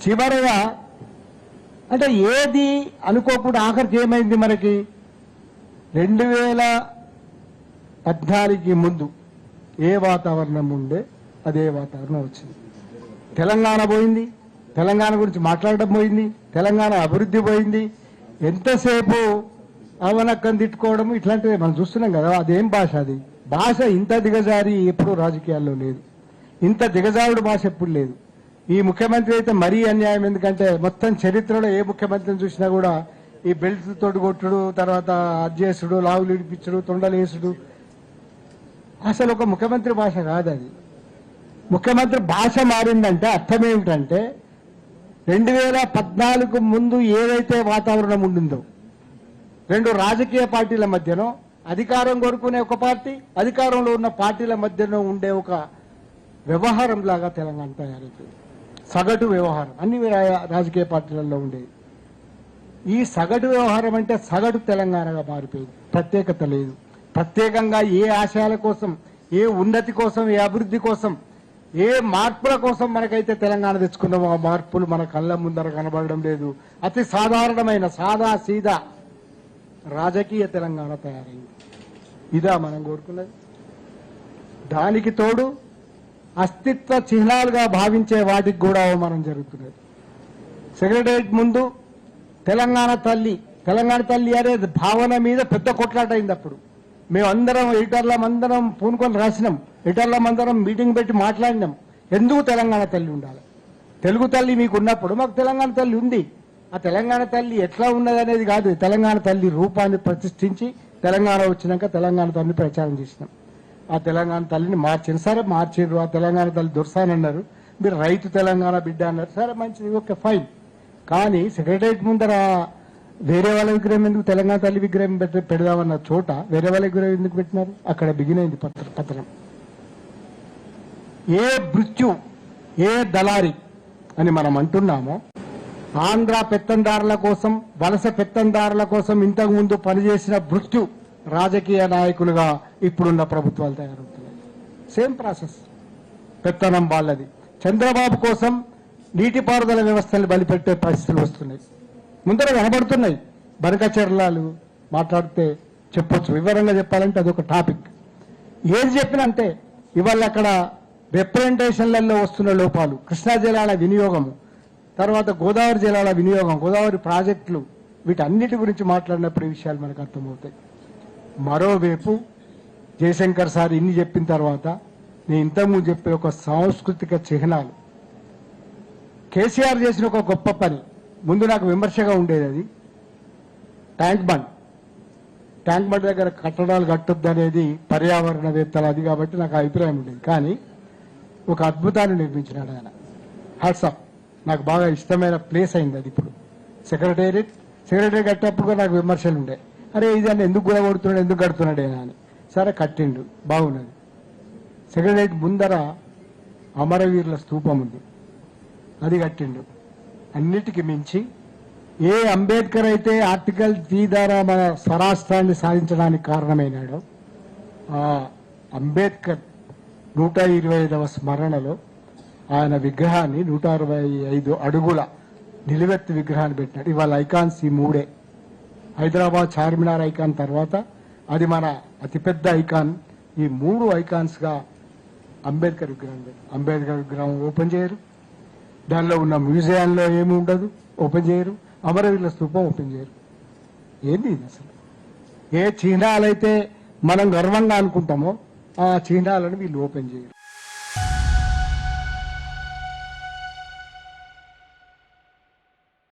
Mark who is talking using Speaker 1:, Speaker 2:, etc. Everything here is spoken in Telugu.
Speaker 1: చివరగా అంటే ఏది అనుకోకుండా ఆఖరికి ఏమైంది మనకి 2014 ముందు ఏ వాతావరణం ఉండే అదే వాతావరణం వచ్చింది. తెలంగాణ పోయింది, తెలంగాణ గురించి మాట్లాడడం పోయింది, తెలంగాణ అభివృద్ధి పోయింది. ఎంతసేపు అవనక్కని తిట్టుకోవడం ఇట్లాంటివి మనం చూస్తున్నాం కదా. అదేం భాష? అది భాష ఇంత దిగజారి ఎప్పుడూ రాజకీయాల్లో లేదు, ఇంత దిగజారుడు భాష ఎప్పుడు లేదు. ఈ ముఖ్యమంత్రి అయితే మరీ అన్యాయం. ఎందుకంటే మొత్తం చరిత్రలో ఏ ముఖ్యమంత్రిని చూసినా కూడా ఈ బెల్ట్ తోటి కొట్టుడు, తర్వాత అజ్జేసుడు, లావులు ఇడిపించుడు, తొండలేసుడు అసలు ఒక ముఖ్యమంత్రి భాష కాదు అది. ముఖ్యమంత్రి భాష మారిందంటే అర్థం ఏమిటంటే 2014 ముందు ఏదైతే వాతావరణం ఉండిందో, రెండు రాజకీయ పార్టీల మధ్యనో, అధికారం కోరుకునే ఒక పార్టీ, అధికారంలో ఉన్న పార్టీల మధ్యలో ఉండే ఒక వ్యవహారం లాగా తెలంగాణ తయారైపోయింది. సగటు వ్యవహారం అన్ని రాజకీయ పార్టీలలో ఉండేది. ఈ సగటు వ్యవహారం అంటే సగటు తెలంగాణగా మారిపోయింది. ప్రత్యేకత లేదు. ప్రత్యేకంగా ఏ ఆశయాల కోసం, ఏ ఉన్నతి కోసం, ఏ అభివృద్ధి కోసం, ఏ మార్పుల కోసం మనకైతే తెలంగాణ తెచ్చుకున్నామో ఆ మార్పులు మన కళ్ళ ముందర కనబడడం లేదు. అతి సాధారణమైన సాదా సీదా రాజకీయ తెలంగాణ తయారైంది. ఇదా మనం కోరుకున్నది? దానికి తోడు అస్తిత్వ చిహ్నాలుగా భావించే వాటికి కూడా అవమానం జరుగుతున్నది. సెక్రటరియట్ ముందు తెలంగాణ తల్లి అనే భావన మీద పెద్ద కొట్లాట అయింది. అప్పుడు మేమందరం ఎడిటర్లందరం పూనుకొని రాసినాం, ఎడిటర్లందరం మీటింగ్ పెట్టి మాట్లాడినాం. ఎందుకు తెలంగాణ తల్లి ఉండాలి? తెలుగు తల్లి మీకు ఉన్నప్పుడు మాకు తెలంగాణ తల్లి ఉంది. ఆ తెలంగాణ తల్లి ఎట్లా ఉన్నది అనేది కాదు, తెలంగాణ తల్లి రూపాన్ని ప్రతిష్ఠించి తెలంగాణ వచ్చినాక తెలంగాణ తల్లిని ప్రచారం చేసినాం. ఆ తెలంగాణ తల్లిని మార్చింది. సరే మార్చిండ్రు, ఆ తెలంగాణ తల్లి దొరసానన్నారు, మీరు రైతు తెలంగాణ బిడ్డ అన్నారు. సరే మంచిది, ఓకే ఫైన్. కానీ సెక్రటరియట్ ముందర వేరే వాళ్ళ విగ్రహం ఎందుకు, తెలంగాణ తల్లి విగ్రహం పెడదామన్న చోట వేరే వాళ్ళ విగ్రహం ఎందుకు పెట్టినారు? అక్కడ బిగినైంది పత్రం. ఏ మృత్యు, ఏ దళారి అని మనం అంటున్నామో, ఆంధ్ర పెత్తందారుల కోసం, వలస పెత్తందారుల కోసం ఇంతకు ముందు పనిచేసిన మృత్యు రాజకీయ నాయకులుగా ఇప్పుడున్న ప్రభుత్వాలు తయారవుతున్నాయి. సేమ్ ప్రాసెస్, పెత్తనం వాళ్ళది. చంద్రబాబు కోసం నీటిపారుదల వ్యవస్థలు బలిపెట్టే పరిస్థితులు వస్తున్నాయి, ముందర కనబడుతున్నాయి. బనకచర్లాలు మాట్లాడితే చెప్పొచ్చు, వివరంగా చెప్పాలంటే అదొక టాపిక్. ఏది చెప్పినా అంతే. ఇవాళ అక్కడ రిప్రజెంటేషన్లలో వస్తున్న లోపాలు, కృష్ణా జలాల వినియోగము, తర్వాత గోదావరి జలాల వినియోగం, గోదావరి ప్రాజెక్టులు, వీటన్నిటి గురించి మాట్లాడినప్పుడు ఈ విషయాలు మనకు అర్థమవుతాయి. మరోవైపు జయశంకర్ సార్ ఇన్ని చెప్పిన తర్వాత నేను ఇంతకుముందు చెప్పే ఒక సాంస్కృతిక చిహ్నాలు, కేసీఆర్ చేసిన ఒక గొప్ప పని ముందు నాకు విమర్శగా ఉండేది. అది ట్యాంక్ బండ్ దగ్గర కట్టడాలు కట్టొద్దు అనేది పర్యావరణవేత్తలు అది కాబట్టి నాకు అభిప్రాయం ఉండేది. కానీ ఒక అద్భుతాన్ని నిర్మించినాడు ఆయన. హ్యాట్సాప్, నాకు బాగా ఇష్టమైన ప్లేస్ అయింది అది. ఇప్పుడు సెక్రటేరియట్ కట్టేప్పుడు కూడా నాకు విమర్శలు ఉండే, అరే ఇదాన్ని ఎందుకు కూడా కొడుతున్నాడు, ఎందుకు కడుతున్నాడేనా అని. సరే కట్టిండు, బాగున్నది. సెక్రటేరియట్ ముందర అమరవీరుల స్తూపం ఉంది, అది కట్టిండు. అన్నిటికీ మించి ఏ అంబేద్కర్ అయితే ఆర్టికల్ 3 ద్వారా మన స్వరాష్ట్రాన్ని సాధించడానికి కారణమైనాడో, ఆ అంబేద్కర్ 125వ స్మరణలో ఆయన విగ్రహాన్ని 165 అడుగుల నిలువెత్తు విగ్రహాన్ని పెట్టినాడు. ఇవాళ ఐకాన్స్ ఈ 3. హైదరాబాద్ చార్మినార్ ఐకాన్ తర్వాత అది మన అతిపెద్ద ఐకాన్. ఈ 3 ఐకాన్స్ గా అంబేద్కర్ విగ్రహం ఓపెన్ చేయరు, దానిలో ఉన్న మ్యూజియంలో ఏమి ఉండదు, ఓపెన్ చేయరు. అమరవీరుల స్తూపం ఓపెన్ చేయరు. ఏంది ఇది అసలు? ఏ చిహ్నాలైతే మనం గర్వంగా అనుకుంటామో ఆ చిహ్నాలను వీళ్ళు ఓపెన్ చేయరు.